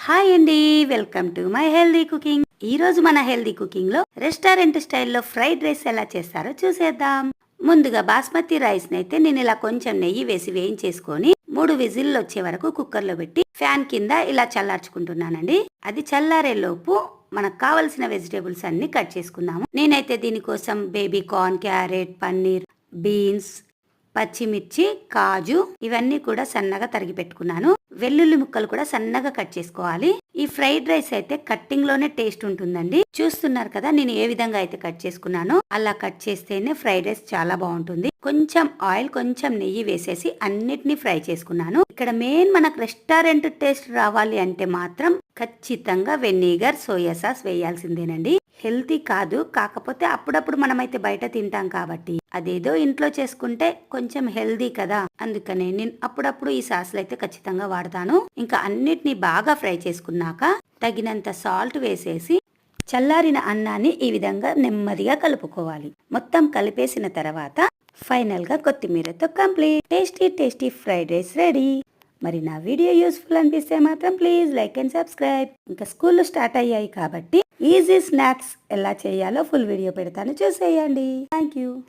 Hi అండి, welcome to my healthy cooking. ఈ రోజు మన హెల్దీ కుకింగ్ లో రెస్టారెంట్ స్టైల్లో ఫ్రైడ్ రైస్ ఎలా చేస్తారో చూసేద్దాం. ముందుగా బాస్మతి రైస్ నైతే నేను ఇలా కొంచెం నెయ్యి వేసి వేయించేసుకొని 3 విజిల్లు వచ్చే వరకు కుక్కర్ లో పెట్టి ఫ్యాన్ కింద ఇలా చల్లార్చుకుంటున్నానండి. అది చల్లారే లోపు మనకు కావలసిన వెజిటేబుల్స్ అన్ని కట్ చేసుకుందాము. నేనైతే దీనికోసం baby corn, carrot, paneer, beans, పచ్చిమిర్చి, కాజు ఇవన్నీ కూడా సన్నగా తరిగి పెట్టుకున్నాను. వెల్లుల్లి ముక్కలు కూడా సన్నగా కట్ చేసుకోవాలి. ఈ ఫ్రైడ్ రైస్ అయితే కట్టింగ్ లోనే టేస్ట్ ఉంటుందండి. చూస్తున్నారు కదా నేను ఏ విధంగా అయితే కట్ చేసుకున్నానో అలా కట్ చేస్తేనే ఫ్రైడ్ రైస్ చాలా బాగుంటుంది. కొంచెం ఆయిల్, కొంచెం నెయ్యి వేసేసి అన్నిటినీ ఫ్రై చేసుకున్నాను. ఇక్కడ మెయిన్ మనకు రెస్టారెంట్ టేస్ట్ రావాలి అంటే మాత్రం ఖచ్చితంగా వెనిగర్, సోయా సాస్ వేయాల్సిందేనండి. హెల్తీ కాదు, కాకపోతే అప్పుడప్పుడు మనమైతే బయట తింటాం కాబట్టి అదేదో ఇంట్లో చేసుకుంటే కొంచెం హెల్దీ కదా, అందుకనే నేను అప్పుడప్పుడు ఈ సాస్లు అయితే ఖచ్చితంగా వాడతాను. ఇంకా అన్నిటినీ బాగా ఫ్రై చేసుకున్నాక తగినంత సాల్ట్ వేసేసి చల్లారిన అన్నాన్ని ఈ విధంగా నెమ్మదిగా కలుపుకోవాలి. మొత్తం కలిపేసిన తర్వాత ఫైనల్ గా కొత్తిమీరతో complete tasty tasty fried rice ready. మరి నా వీడియో యూస్ఫుల్ అనిపిస్తే మాత్రం ప్లీజ్ లైక్ అండ్ సబ్స్క్రైబ్. ఇంకా స్కూల్ స్టార్ట్ అయ్యాయి కాబట్టి ఈజీ స్నాక్స్ ఎలా చేయాలో ఫుల్ వీడియో పెడతాను, చూసేయండి. Thank you.